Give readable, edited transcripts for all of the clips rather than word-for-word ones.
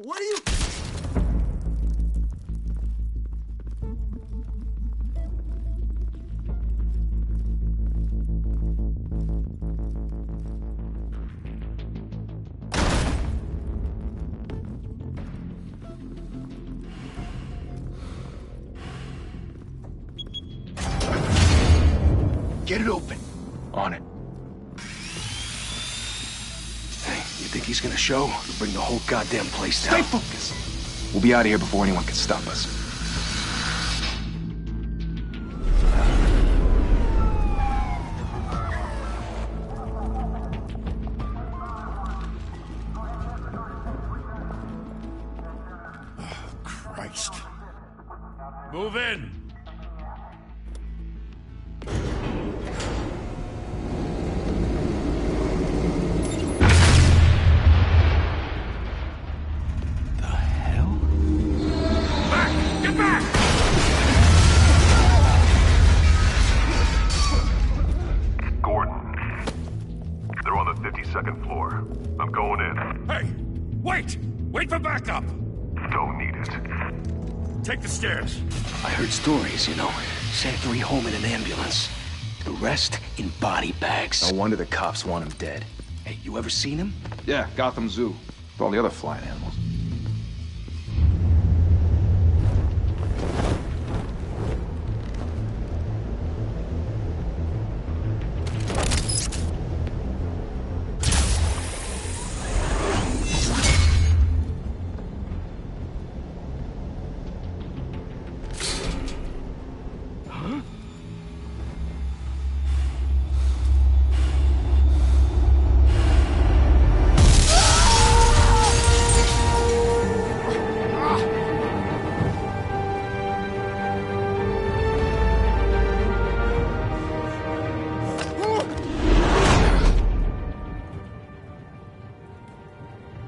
What are you... Get it open. On it. Hey, you think he's gonna show? We'll bring the whole goddamn place down. Stay focused! We'll be out of here before anyone can stop us. Oh, Christ. Move in! Second floor. I'm going in. Hey! Wait! Wait for backup! Don't need it. Take the stairs. I heard stories, you know. Sent 3 home in an ambulance. The rest in body bags. No wonder the cops want him dead. Hey, you ever seen him? Yeah, Gotham Zoo. With all the other flying animals.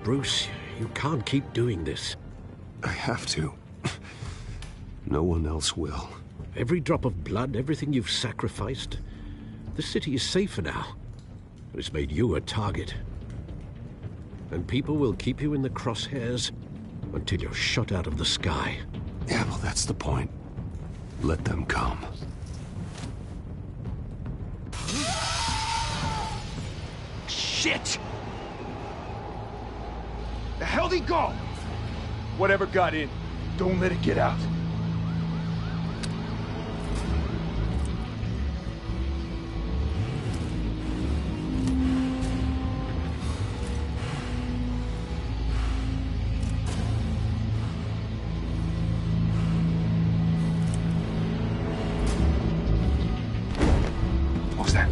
Bruce, you can't keep doing this. I have to. No one else will. Every drop of blood, everything you've sacrificed. The city is safer now. It's made you a target. And people will keep you in the crosshairs until you're shot out of the sky. Yeah, well, that's the point. Let them come. Shit! The hell'd he go? Whatever got in, don't let it get out. What was that?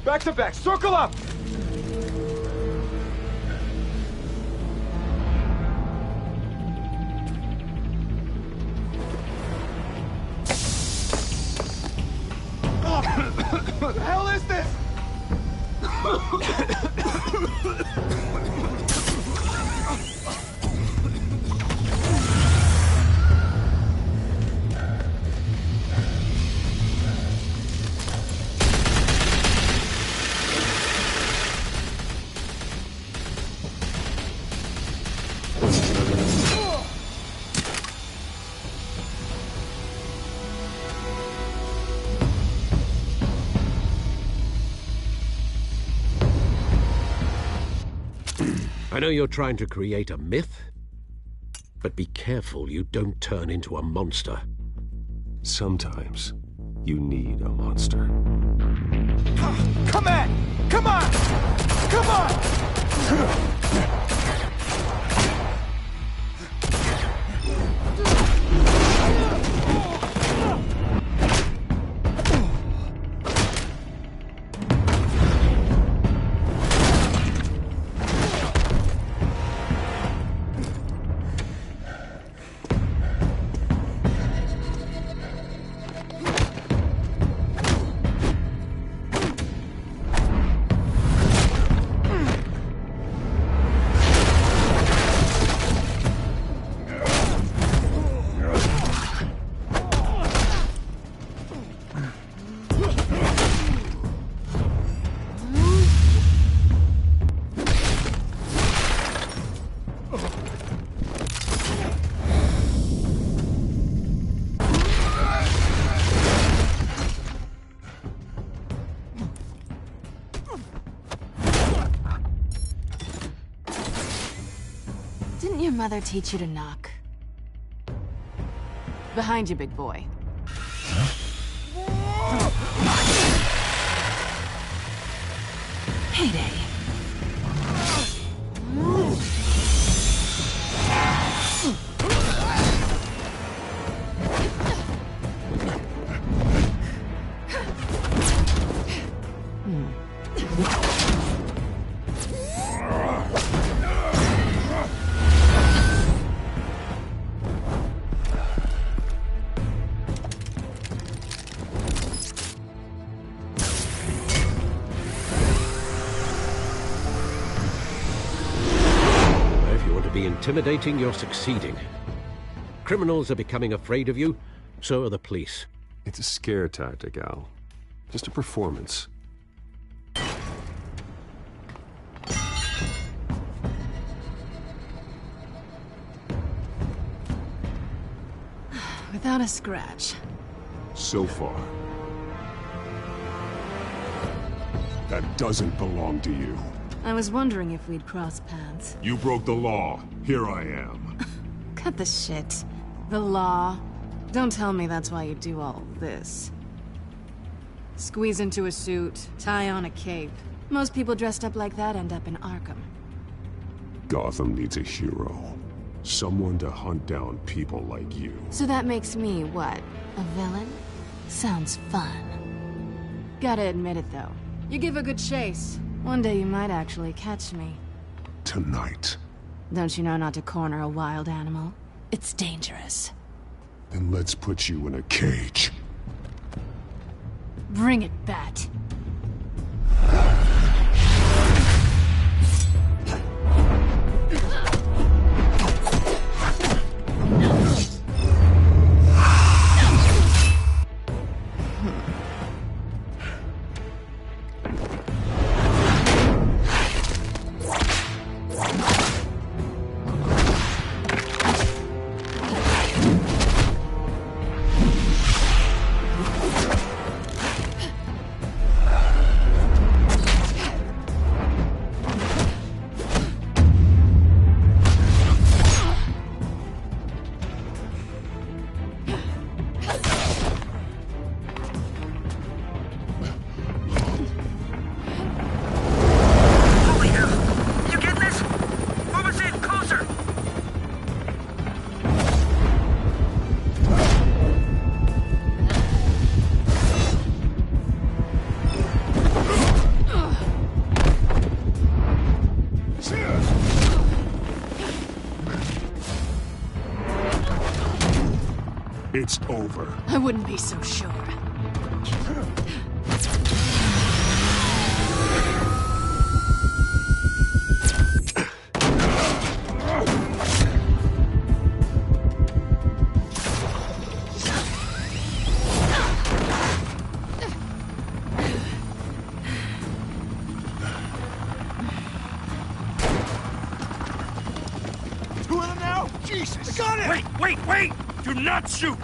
Back to back, circle up! What the hell is this? I know you're trying to create a myth, but be careful you don't turn into a monster. Sometimes you need a monster. Come on! Come on! Come on! mother teach you to knock? Behind you, big boy. Heyday. Intimidating, you're succeeding. Criminals are becoming afraid of you, so are the police. It's a scare tactic, Al. Just a performance. Without a scratch. So far. That doesn't belong to you. I was wondering if we'd cross paths. You broke the law. Here I am. Cut the shit. The law. Don't tell me that's why you do all this. Squeeze into a suit, tie on a cape. Most people dressed up like that end up in Arkham. Gotham needs a hero. Someone to hunt down people like you. So that makes me, what, a villain? Sounds fun. Gotta admit it, though. You give a good chase. One day you might actually catch me. Tonight. Don't you know not to corner a wild animal? It's dangerous. Then let's put you in a cage. Bring it, Bat. It's over. I wouldn't be so sure. Two of them now? Jesus! Got it! Wait! Do not shoot!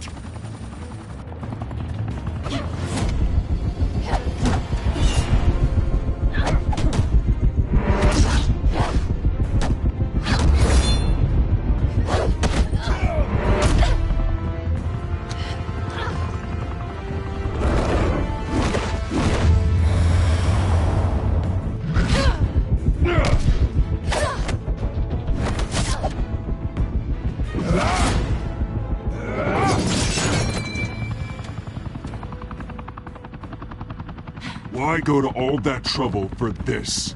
Why go to all that trouble for this?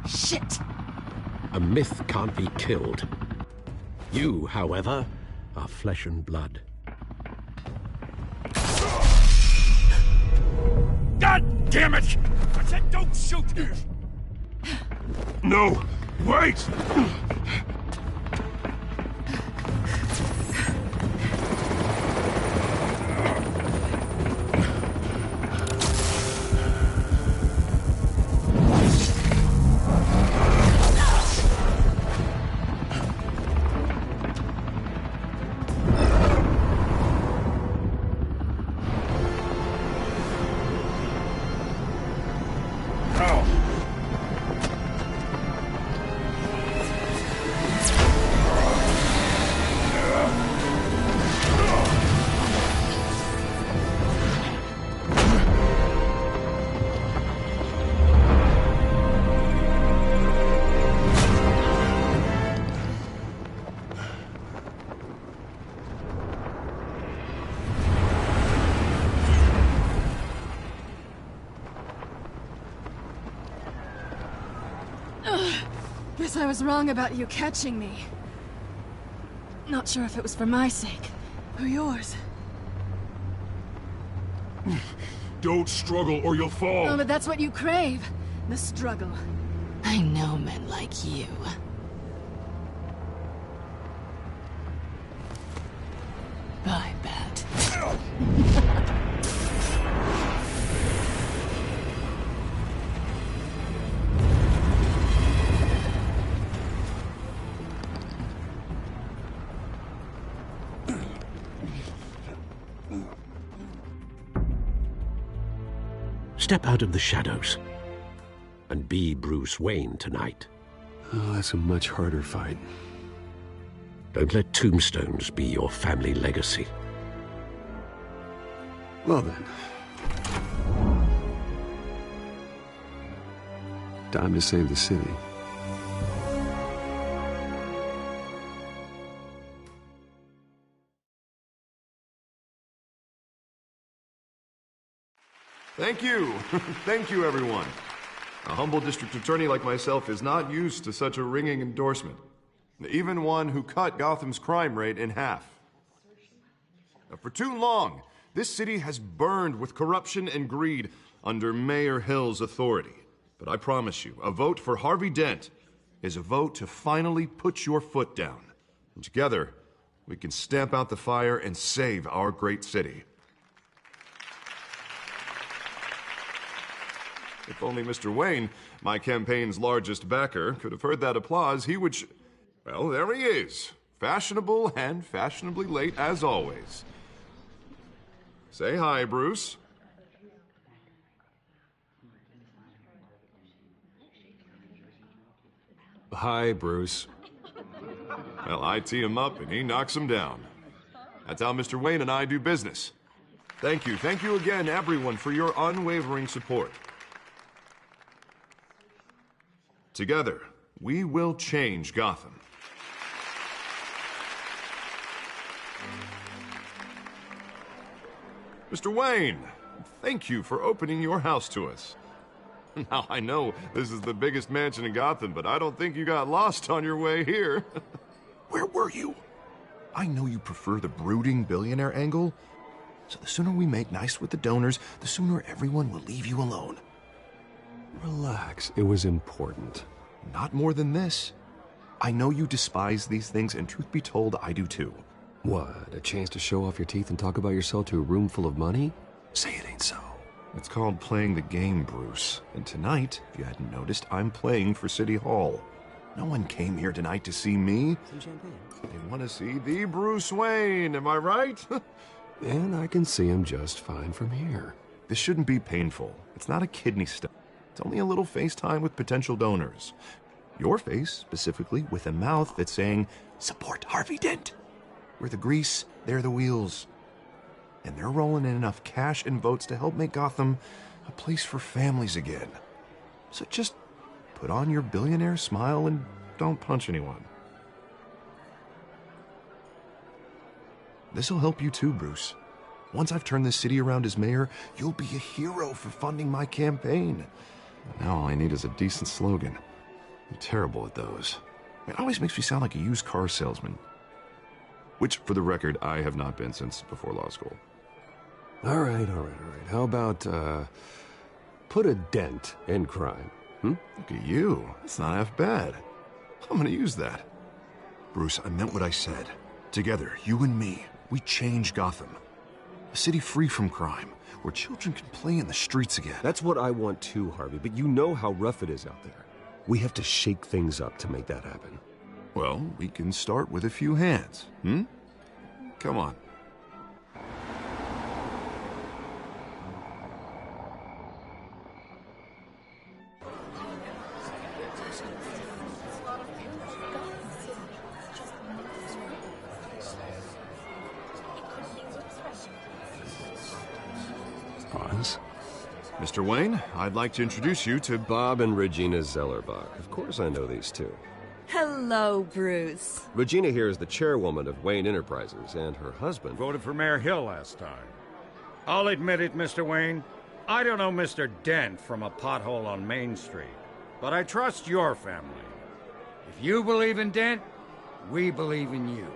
Shit! A myth can't be killed. You, however, are flesh and blood. God damn it! I said don't shoot! No! Wait! guess I was wrong about you catching me. Not sure if it was for my sake, or yours. Don't struggle or you'll fall! Oh, but that's what you crave. The struggle. I know men like you. Bye, Bat. Step out of the shadows and be Bruce Wayne tonight. Oh, that's a much harder fight. Don't let tombstones be your family legacy. Well then. Time to save the city. Thank you. Thank you, everyone. A humble district attorney like myself is not used to such a ringing endorsement. Even one who cut Gotham's crime rate in half. Now, for too long, this city has burned with corruption and greed under Mayor Hill's authority. But I promise you, a vote for Harvey Dent is a vote to finally put your foot down. And together, we can stamp out the fire and save our great city. If only Mr. Wayne, my campaign's largest backer, could have heard that applause, he would well, there he is. Fashionable and fashionably late as always. Say hi, Bruce. Hi, Bruce. Well, I tee him up and he knocks him down. That's how Mr. Wayne and I do business. Thank you again, everyone, for your unwavering support. Together, we will change Gotham. Mr. Wayne, thank you for opening your house to us. Now, I know this is the biggest mansion in Gotham, but I don't think you got lost on your way here. Where were you? I know you prefer the brooding billionaire angle, so the sooner we make nice with the donors, the sooner everyone will leave you alone. Relax, it was important. Not more than this. I know you despise these things, and truth be told, I do too. What, a chance to show off your teeth and talk about yourself to a room full of money? Say it ain't so. It's called playing the game, Bruce. And tonight, if you hadn't noticed, I'm playing for City Hall. No one came here tonight to see me. Some champagne. They want to see the Bruce Wayne, am I right? And I can see him just fine from here. This shouldn't be painful. It's not a kidney stone. It's only a little FaceTime with potential donors. Your face, specifically, with a mouth that's saying, support Harvey Dent. We're the grease, they're the wheels. And they're rolling in enough cash and votes to help make Gotham a place for families again. So just put on your billionaire smile and don't punch anyone. This'll help you too, Bruce. Once I've turned this city around as mayor, you'll be a hero for funding my campaign. Now all I need is a decent slogan. I'm terrible at those. It always makes me sound like a used car salesman. Which, for the record, I have not been since before law school. All right. How about, put a dent in crime, Look at you. That's not half bad. I'm gonna use that. Bruce, I meant what I said. Together, you and me, we change Gotham. A city free from crime, where children can play in the streets again. That's what I want too, Harvey, but you know how rough it is out there. We have to shake things up to make that happen. Well, we can start with a few hands, Come on. Pause. Mr. Wayne, I'd like to introduce you to Bob and Regina Zellerbach. Of course I know these two. Hello, Bruce. Regina here is the chairwoman of Wayne Enterprises, and her husband Voted for Mayor Hill last time. I'll admit it, Mr. Wayne. I don't know Mr. Dent from a pothole on Main Street, but I trust your family. If you believe in Dent, we believe in you.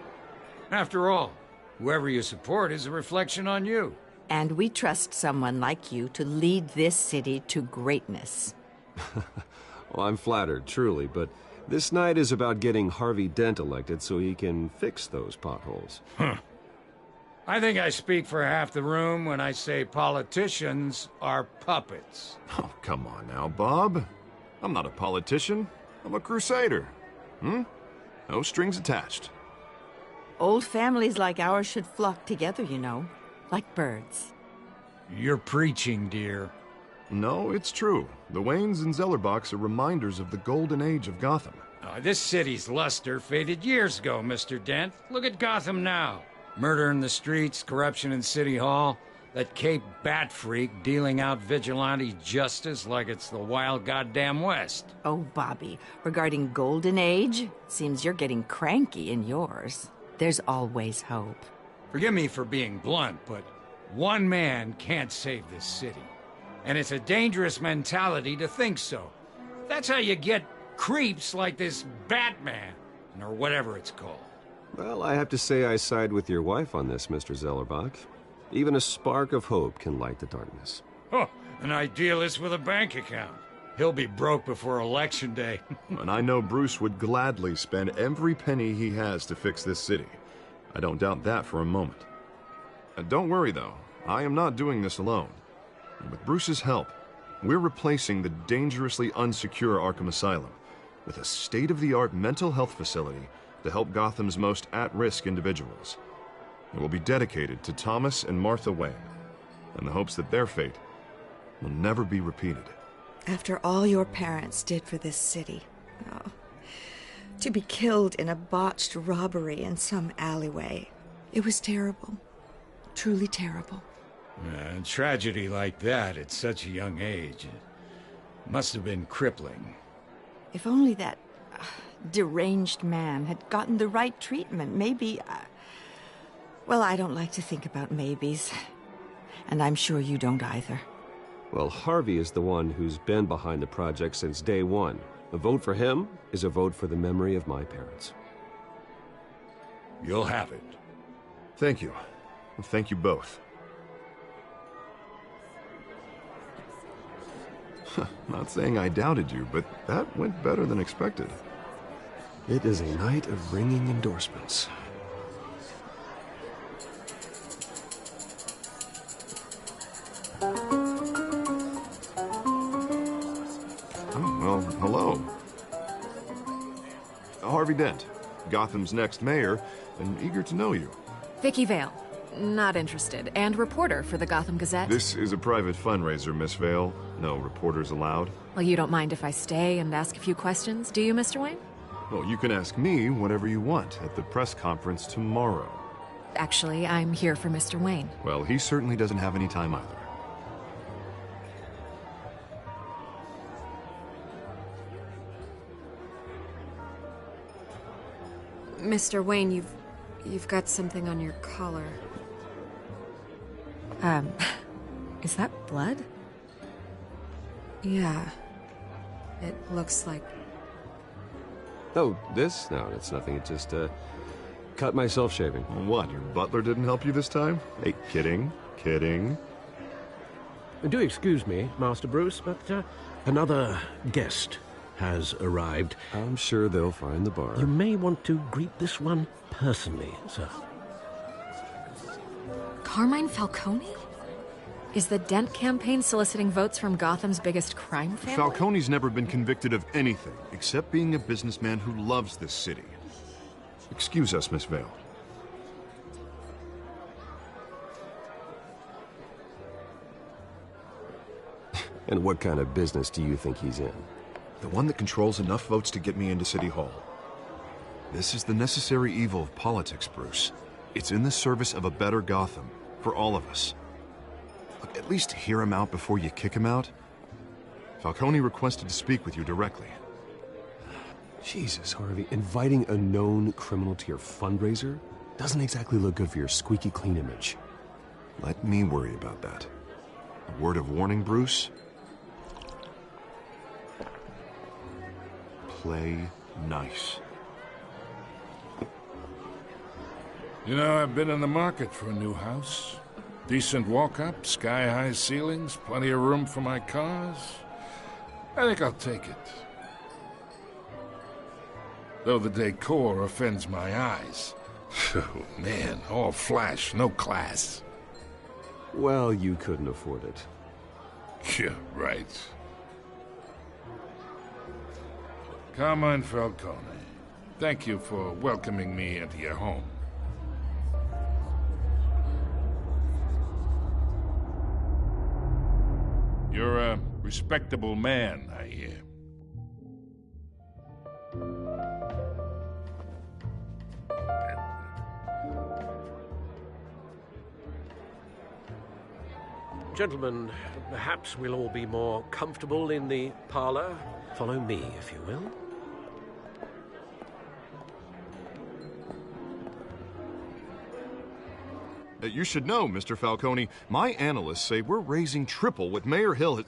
After all, whoever you support is a reflection on you. And we trust someone like you to lead this city to greatness. Well, I'm flattered, truly, but this night is about getting Harvey Dent elected so he can fix those potholes. I think I speak for half the room when I say politicians are puppets. Oh, come on now, Bob. I'm not a politician. I'm a crusader. No strings attached. Old families like ours should flock together, you know, like birds. You're preaching, dear. No, it's true. The Waynes and Zellerbachs are reminders of the golden age of Gotham. This city's luster faded years ago, Mr. Dent. Look at Gotham now. Murder in the streets, corruption in City Hall, that Cape Bat freak dealing out vigilante justice like it's the wild goddamn West. Oh, Bobby, regarding Golden Age, seems you're getting cranky in yours. There's always hope. Forgive me for being blunt, but one man can't save this city. And it's a dangerous mentality to think so. That's how you get creeps like this Batman, or whatever it's called. Well, I have to say I side with your wife on this, Mr. Zellerbach. Even a spark of hope can light the darkness. Oh, an idealist with a bank account. He'll be broke before Election Day. And I know Bruce would gladly spend every penny he has to fix this city. I don't doubt that for a moment. Don't worry, though. I am not doing this alone. And with Bruce's help, we're replacing the dangerously unsecure Arkham Asylum with a state-of-the-art mental health facility to help Gotham's most at-risk individuals. It will be dedicated to Thomas and Martha Wayne, in the hopes that their fate will never be repeated. After all your parents did for this city, to be killed in a botched robbery in some alleyway, it was terrible. Truly terrible. A tragedy like that at such a young age must have been crippling. If only that deranged man had gotten the right treatment, maybe... Well, I don't like to think about maybes. And I'm sure you don't either. Well, Harvey is the one who's been behind the project since day one. A vote for him is a vote for the memory of my parents. You'll have it. Thank you. Thank you both. Not saying I doubted you, but that went better than expected. It is a night of ringing endorsements. Well, hello. Harvey Dent, Gotham's next mayor, and eager to know you. Vicky Vale. Not interested. And reporter for the Gotham Gazette. This is a private fundraiser, Miss Vale. No reporters allowed. Well, you don't mind if I stay and ask a few questions, do you, Mr. Wayne? Well, you can ask me whatever you want at the press conference tomorrow. Actually, I'm here for Mr. Wayne. Well, he certainly doesn't have any time either. Mr. Wayne, you've got something on your collar. Is that blood? Yeah. It looks like... Oh, this? No, it's nothing. It just, cut myself shaving. What, your butler didn't help you this time? Hey, kidding. Do excuse me, Master Bruce, but, another guest has arrived. I'm sure they'll find the bar. You may want to greet this one personally, sir. Carmine Falcone? Is the Dent campaign soliciting votes from Gotham's biggest crime family? Falcone's never been convicted of anything, except being a businessman who loves this city. Excuse us, Miss Vale. And what kind of business do you think he's in? The one that controls enough votes to get me into City Hall. This is the necessary evil of politics, Bruce. It's in the service of a better Gotham, for all of us. Look, at least hear him out before you kick him out. Falcone requested to speak with you directly. Jesus, Harvey, inviting a known criminal to your fundraiser doesn't exactly look good for your squeaky clean image. Let me worry about that. A word of warning, Bruce? Play Nice. You know, I've been in the market for a new house. Decent walk-up, sky-high ceilings, plenty of room for my cars. I think I'll take it. Though the decor offends my eyes. Oh, man, all flash, no class. Well, you couldn't afford it. Yeah, right. Carmine Falcone, thank you for welcoming me into your home. You're a respectable man, I hear. Gentlemen, perhaps we'll all be more comfortable in the parlor. Follow me, if you will. You should know, Mr. Falcone, my analysts say we're raising triple what Mayor Hill had...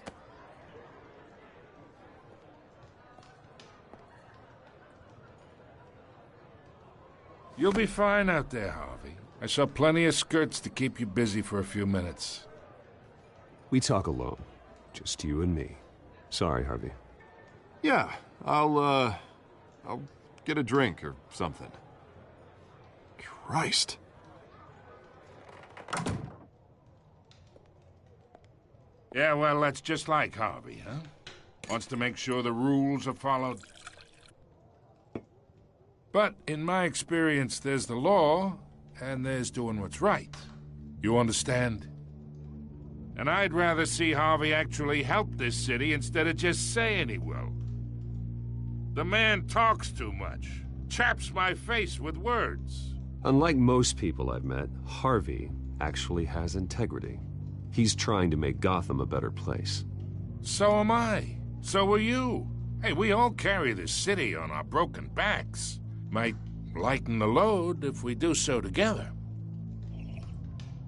You'll be fine out there, Harvey. I saw plenty of skirts to keep you busy for a few minutes. We talk alone. Just you and me. Sorry, Harvey. Yeah, I'll get a drink or something. Christ. Yeah, well, that's just like Harvey, huh? Wants to make sure the rules are followed. But in my experience, there's the law, and there's doing what's right. You understand? And I'd rather see Harvey actually help this city instead of just saying he will. The man talks too much, chaps my face with words. Unlike most people I've met, Harvey actually has integrity. He's trying to make Gotham a better place. So am I. So are you. Hey, we all carry this city on our broken backs. Might lighten the load if we do so together.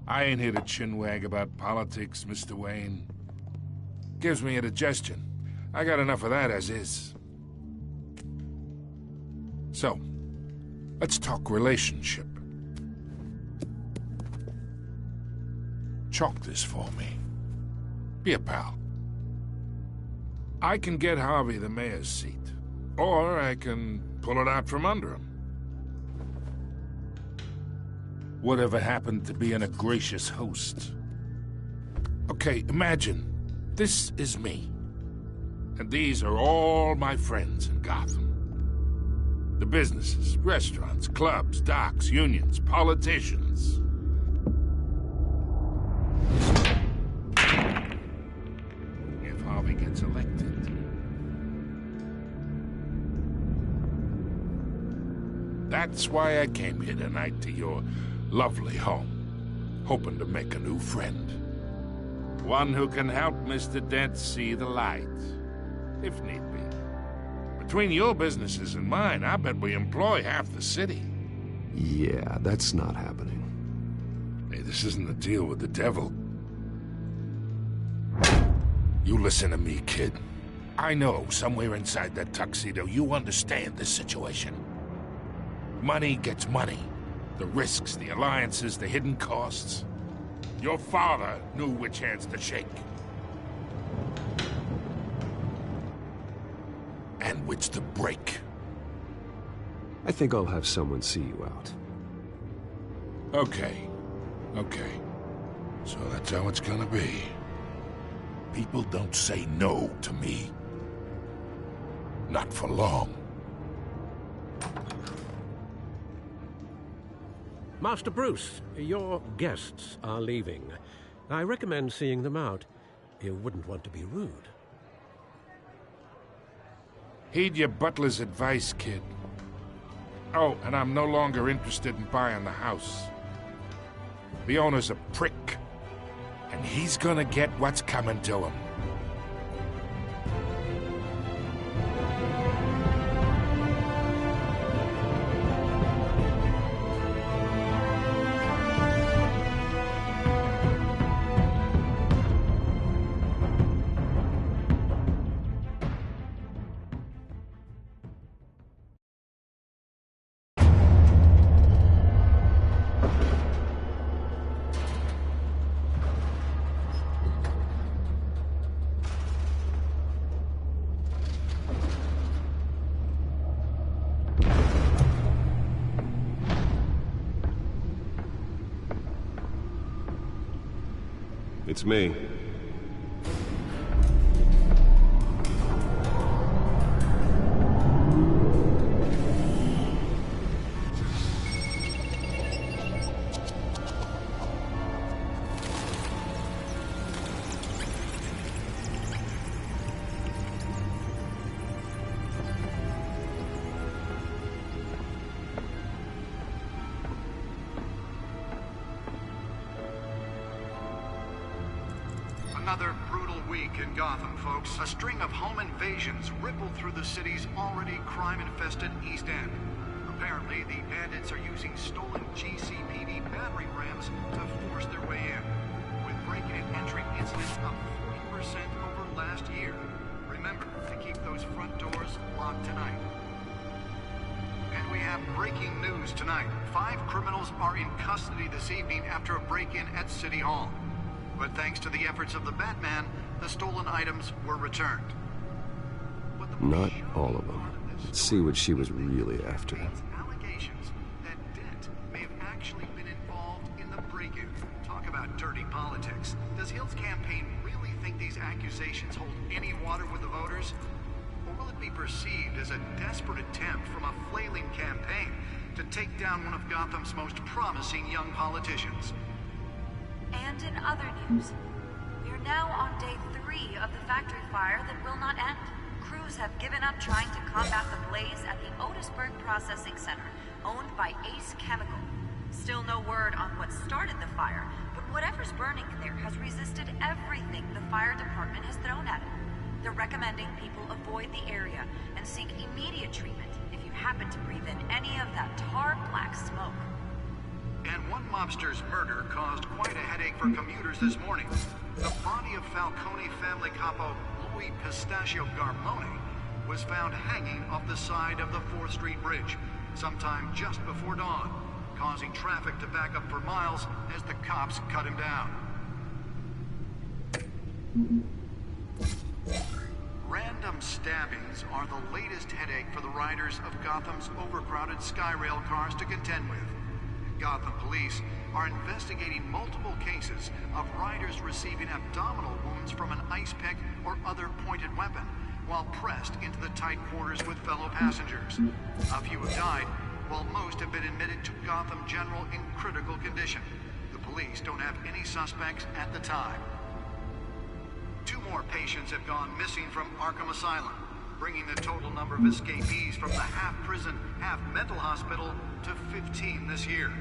I ain't here to chinwag about politics, Mr. Wayne. Gives me indigestion. I got enough of that as is. So, let's talk relationship. Chalk this for me. Be a pal. I can get Harvey the mayor's seat, or I can pull it out from under him. Whatever happened to being a gracious host? Okay, imagine, this is me. And these are all my friends in Gotham. The businesses, restaurants, clubs, docks, unions, politicians. If Harvey gets elected. That's why I came here tonight to your lovely home, hoping to make a new friend. One who can help Mr. Dent see the light, if need be. Between your businesses and mine, I bet we employ half the city. Yeah, that's not happening. Hey, this isn't a deal with the devil. You listen to me, kid. I know somewhere inside that tuxedo you understand this situation. Money gets money. The risks, the alliances, the hidden costs. Your father knew which hands to shake. And which to break. I think I'll have someone see you out. Okay. So that's how it's gonna be. People don't say no to me. Not for long. Master Bruce, your guests are leaving. I recommend seeing them out. You wouldn't want to be rude. Heed your butler's advice, kid. Oh, and I'm no longer interested in buying the house. The owner's a prick, and he's gonna get what's coming to him. It's me. Another brutal week in Gotham, folks. A string of home invasions rippled through the city's already crime-infested East End. Apparently, the bandits are using stolen GCPD battering rams to force their way in, with break-in and entry incidents up 40% over last year. Remember to keep those front doors locked tonight. And we have breaking news tonight. 5 criminals are in custody this evening after a break-in at City Hall. But thanks to the efforts of the Batman, the stolen items were returned. Not all of them. Let's see what she was really after. Allegations that Dent may have actually been involved in the break-in. Talk about dirty politics. Does Hill's campaign really think these accusations hold any water with the voters? Or will it be perceived as a desperate attempt from a flailing campaign to take down one of Gotham's most promising young politicians? And in other news, we are now on day 3 of the factory fire that will not end. Crews have given up trying to combat the blaze at the Otisburg Processing Center, owned by Ace Chemical. Still no word on what started the fire, but whatever's burning there has resisted everything the fire department has thrown at it. They're recommending people avoid the area and seek immediate treatment if you happen to breathe in any of that tar black smoke. And one mobster's murder caused quite a headache for commuters this morning. The body of Falcone family capo Louis Pistachio Garmone was found hanging off the side of the 4th Street Bridge sometime just before dawn, causing traffic to back up for miles as the cops cut him down. Random stabbings are the latest headache for the riders of Gotham's overcrowded Skyrail cars to contend with. Gotham police are investigating multiple cases of riders receiving abdominal wounds from an ice pick or other pointed weapon while pressed into the tight quarters with fellow passengers. A few have died, while most have been admitted to Gotham General in critical condition. The police don't have any suspects at the time. 2 more patients have gone missing from Arkham Asylum, bringing the total number of escapees from the half-prison, half-mental hospital to 15 this year.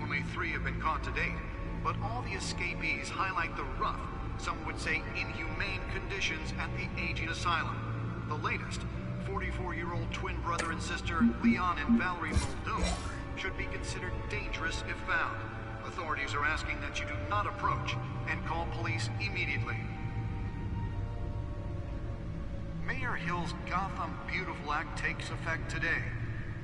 Only 3 have been caught to date, but all the escapees highlight the rough, some would say inhumane conditions at the aging asylum. The latest, 44-year-old twin brother and sister Leon and Valerie Muldoon, should be considered dangerous if found. Authorities are asking that you do not approach and call police immediately. Mayor Hill's Gotham Beautiful Act takes effect today,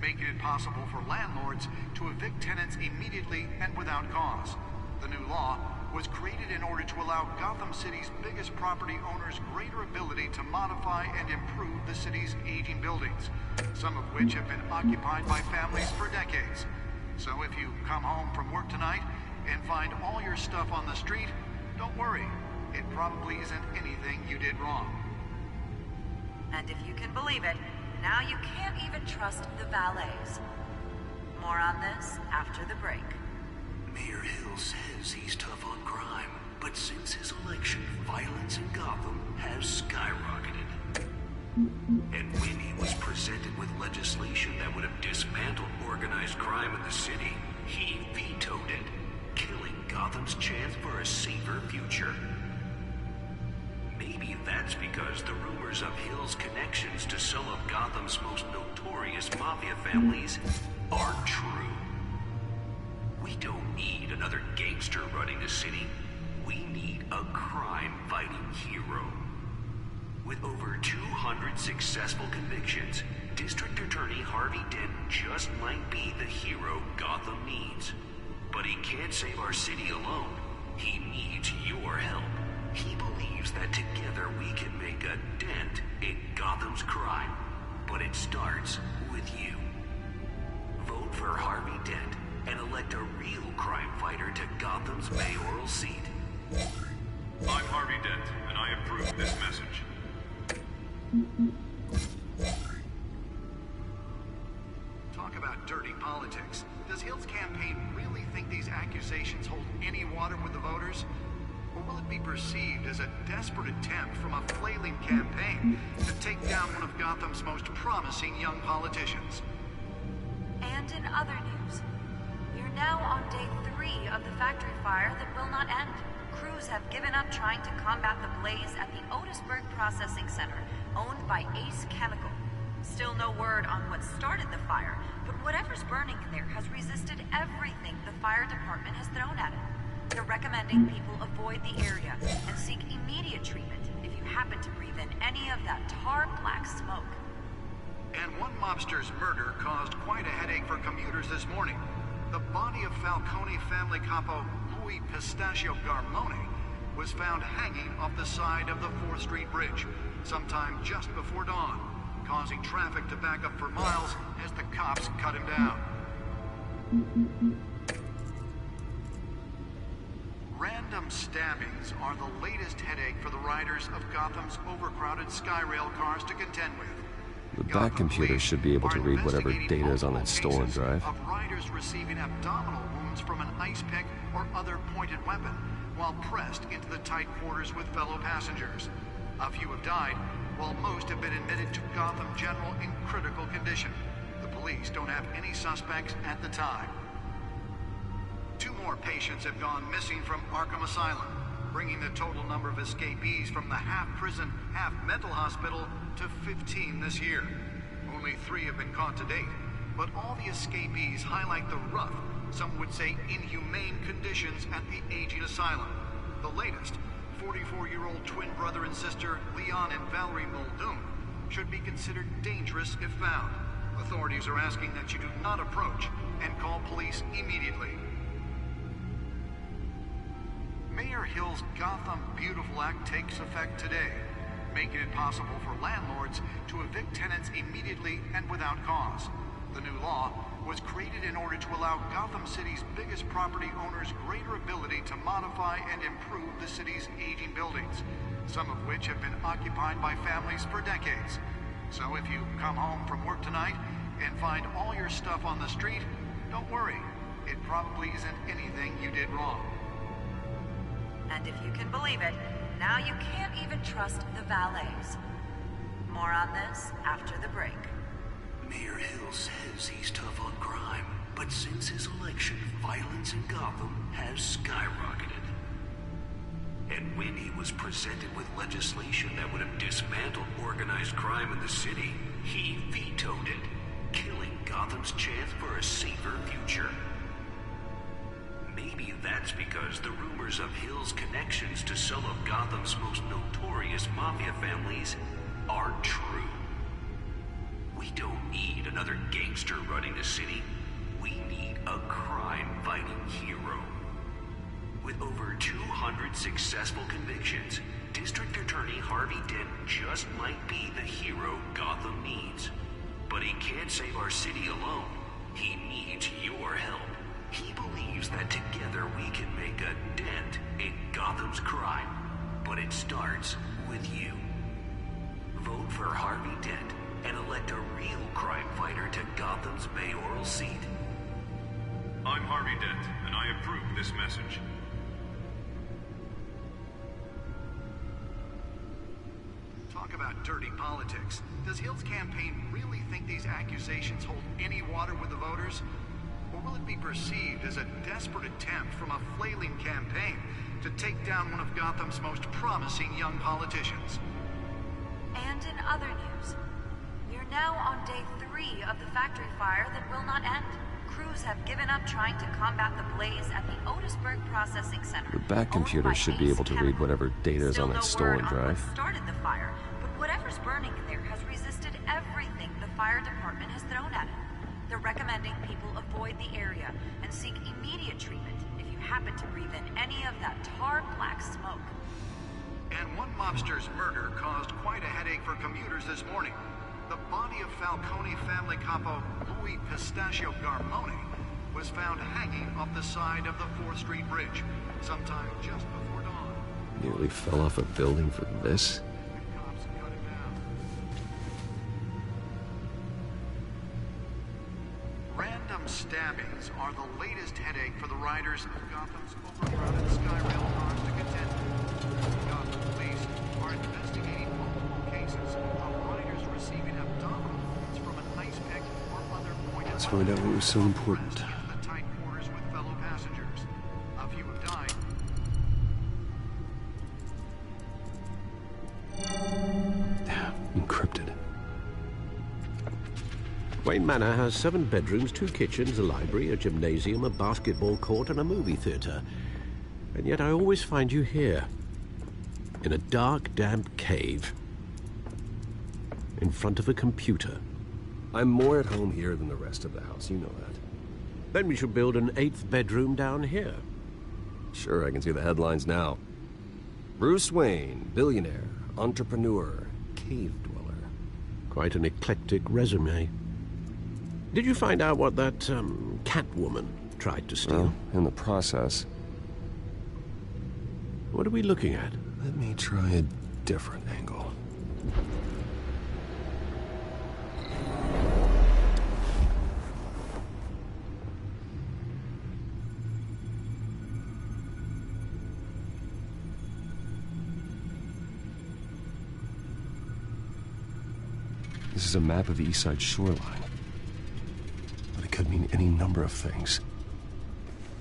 making it possible for landlords to evict tenants immediately and without cause. The new law was created in order to allow Gotham City's biggest property owners greater ability to modify and improve the city's aging buildings, some of which have been occupied by families for decades. So if you come home from work tonight and find all your stuff on the street, don't worry. It probably isn't anything you did wrong. And if you can believe it, now you can't even trust the valets. More on this after the break. Mayor Hill says he's tough on crime, but since his election, violence in Gotham has skyrocketed. And when he was presented with legislation that would have dismantled organized crime in the city, he vetoed it, killing Gotham's chance for a safer future. Maybe that's because the rumors of Hill's connections to some of Gotham's most notorious mafia families aren't true. We don't need another gangster running the city. We need a crime-fighting hero. With over 200 successful convictions, District Attorney Harvey Dent just might be the hero Gotham needs. But he can't save our city alone. He needs your help. He believes that together we can make a dent in Gotham's crime. But it starts with you. Vote for Harvey Dent and elect a real crime fighter to Gotham's mayoral seat. I'm Harvey Dent, and I approve this message. Talk about dirty politics. Does Hill's campaign really think these accusations hold any water with the voters? Or will it be perceived as a desperate attempt from a flailing campaign to take down one of Gotham's most promising young politicians? And in other news, we're now on day 3 of the factory fire that will not end. Crews have given up trying to combat the blaze at the Otisburg Processing Center, owned by Ace Chemical. Still no word on what started the fire, but whatever's burning in there has resisted everything the fire department has thrown at it. They're recommending people avoid the area and seek immediate treatment if you happen to breathe in any of that tar black smoke. And one mobster's murder caused quite a headache for commuters this morning. The body of Falcone family capo Louis Pistachio Garmone was found hanging off the side of the 4th Street Bridge sometime just before dawn, causing traffic to back up for miles as the cops cut him down. Random stabbings are the latest headache for the riders of Gotham's overcrowded Skyrail cars to contend with. The back computer should be able to read whatever data is on that stolen drive. Of riders receiving abdominal wounds from an ice pick or other pointed weapon while pressed into the tight quarters with fellow passengers. A few have died, while most have been admitted to Gotham General in critical condition. The police don't have any suspects at the time. 2 more patients have gone missing from Arkham Asylum, bringing the total number of escapees from the half-prison, half-mental hospital to 15 this year. Only 3 have been caught to date, but all the escapees highlight the rough, some would say inhumane conditions at the aging asylum. The latest, 44-year-old twin brother and sister Leon and Valerie Muldoon, should be considered dangerous if found. Authorities are asking that you do not approach and call police immediately. Mayor Hill's Gotham Beautiful Act takes effect today, making it possible for landlords to evict tenants immediately and without cause. The new law was created in order to allow Gotham City's biggest property owners greater ability to modify and improve the city's aging buildings, some of which have been occupied by families for decades. So if you come home from work tonight and find all your stuff on the street, don't worry. It probably isn't anything you did wrong. And if you can believe it, now you can't even trust the valets. More on this after the break. Mayor Hill says he's tough on crime, but since his election, violence in Gotham has skyrocketed. And when he was presented with legislation that would have dismantled organized crime in the city, he vetoed it, killing Gotham's chance for a safer future. Maybe that's because the rumors of Hill's connections to some of Gotham's most notorious mafia families aren't true. We don't need another gangster running the city. We need a crime-fighting hero. With over 200 successful convictions, District Attorney Harvey Dent just might be the hero Gotham needs. But he can't save our city alone. He needs your help. He believes that together we can make a dent in Gotham's crime. But it starts with you. Vote for Harvey Dent and elect a real crime fighter to Gotham's mayoral seat. I'm Harvey Dent, and I approve this message. Talk about dirty politics. Does Hill's campaign really think these accusations hold any water with the voters? Or will it be perceived as a desperate attempt from a flailing campaign to take down one of Gotham's most promising young politicians? And in other news, we're now on day 3 of the factory fire that will not end. Crews have given up trying to combat the blaze at the Otisburg Processing Center. The back computer should be able to read whatever data is on that stolen drive. Started the fire, but whatever's burning in there has resisted everything the fire department has thrown at it. They're recommending people avoid the area and seek immediate treatment if you happen to breathe in any of that tar black smoke. And one mobster's murder caused quite a headache for commuters this morning. The body of Falcone family capo Louis Pistachio Garmone was found hanging off the side of the 4th Street Bridge sometime just before dawn, Nearly fell off a building for this? Random stabbings are the latest headache for the riders of Gotham's overcrowded Skyrail cars to contend with. Gotham police are investigating multiple cases of riders receiving abdominal wounds from an ice pick or other pointed Let's find out what was so important. the tight quarters with fellow passengers. A few have died. Encrypted. Wayne Manor has 7 bedrooms, 2 kitchens, a library, a gymnasium, a basketball court, and a movie theater. And yet I always find you here, in a dark, damp cave, in front of a computer. I'm more at home here than the rest of the house, you know that. Then we should build an 8th bedroom down here. Sure, I can see the headlines now. Bruce Wayne, billionaire, entrepreneur, cave dweller. Quite an eclectic resume. Did you find out what that, Catwoman tried to steal? Well, in the process. What are we looking at? Let me try a different angle. This is a map of the East Side shoreline. But it could mean any number of things.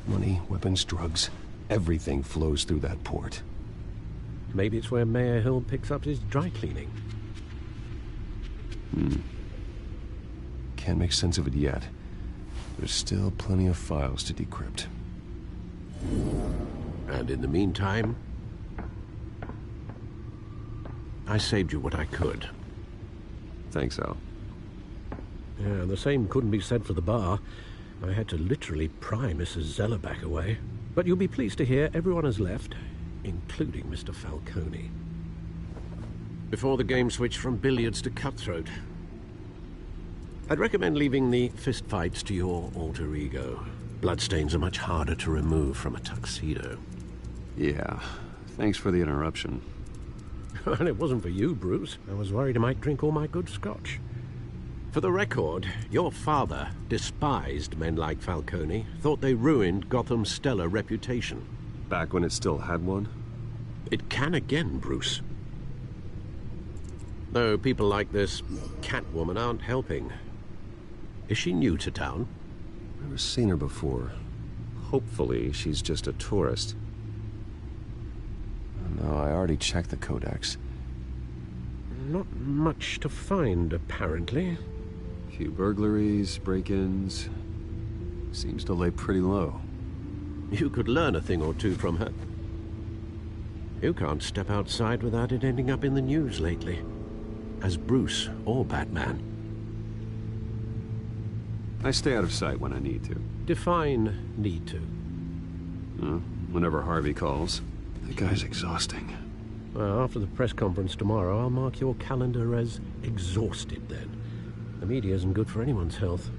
Money, weapons, drugs, everything flows through that port. Maybe it's where Mayor Hill picks up his dry cleaning. Can't make sense of it yet. There's still plenty of files to decrypt. And in the meantime, I saved you what I could. Thanks, Al. Yeah, the same couldn't be said for the bar. I had to literally pry Mrs. Zeller back away. But you'll be pleased to hear everyone has left, including Mr. Falcone. Before the game switched from billiards to cutthroat. I'd recommend leaving the fistfights to your alter ego. Bloodstains are much harder to remove from a tuxedo. Yeah, thanks for the interruption. Well, it wasn't for you, Bruce. I was worried I might drink all my good scotch. For the record, your father despised men like Falcone, thought they ruined Gotham's stellar reputation. Back when it still had one? It can again, Bruce. Though people like this Catwoman aren't helping. Is she new to town? Never seen her before. Hopefully, she's just a tourist. No, I already checked the codex. Not much to find, apparently. Few burglaries, break-ins. Seems to lay pretty low. You could learn a thing or two from her. You can't step outside without it ending up in the news lately. As Bruce or Batman. I stay out of sight when I need to. Define need to. Whenever Harvey calls. The guy's exhausting. Well, after the press conference tomorrow, I'll mark your calendar as exhausted then. The media isn't good for anyone's health.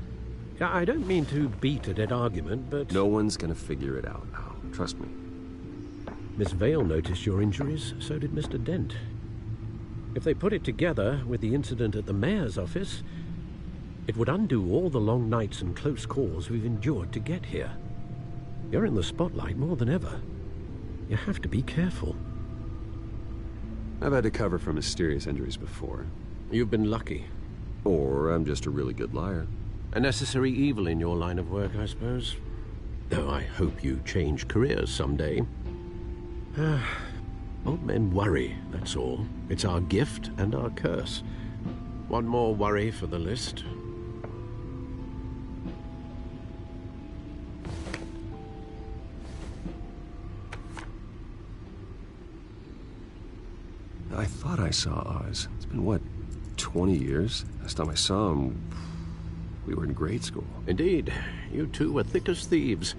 I don't mean to beat a dead argument, but... No one's gonna figure it out now. Trust me. Miss Vale noticed your injuries, so did Mr. Dent. If they put it together with the incident at the mayor's office, it would undo all the long nights and close calls we've endured to get here. You're in the spotlight more than ever. You have to be careful. I've had to cover for mysterious injuries before. You've been lucky. Or I'm just a really good liar. A necessary evil in your line of work, I suppose. Though I hope you change careers someday. Old men worry, that's all. It's our gift and our curse. One more worry for the list. I thought I saw Oz. It's been, what, 20 years? Last time I saw him, we were in grade school. Indeed. You two were thick as thieves.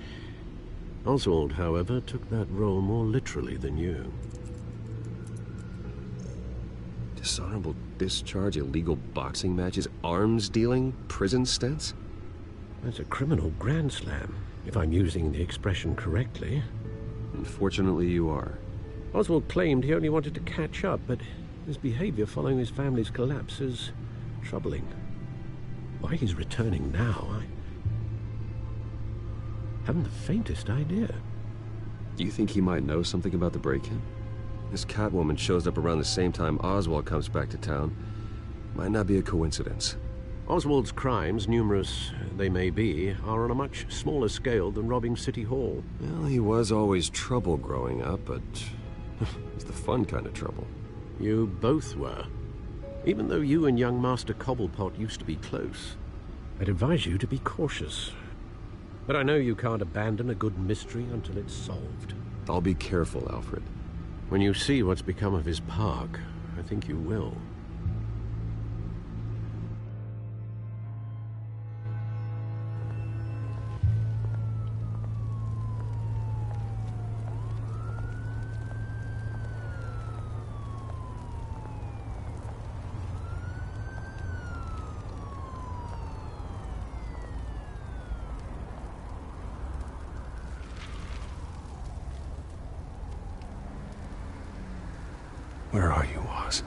Oswald, however, took that role more literally than you. Dishonorable discharge, illegal boxing matches, arms dealing, prison stints? That's a criminal grand slam, if I'm using the expression correctly. Unfortunately, you are. Oswald claimed he only wanted to catch up, but his behavior following his family's collapse is troubling. Why he's returning now, I haven't the faintest idea. Do you think he might know something about the break-in? This Catwoman shows up around the same time Oswald comes back to town. Might not be a coincidence. Oswald's crimes, numerous they may be, are on a much smaller scale than robbing City Hall. Well, he was always trouble growing up, but it's the fun kind of trouble. You both were. Even though you and young Master Cobblepot used to be close, I'd advise you to be cautious. But I know you can't abandon a good mystery until it's solved. I'll be careful, Alfred. When you see what's become of his park, I think you will. Where are you, Oz?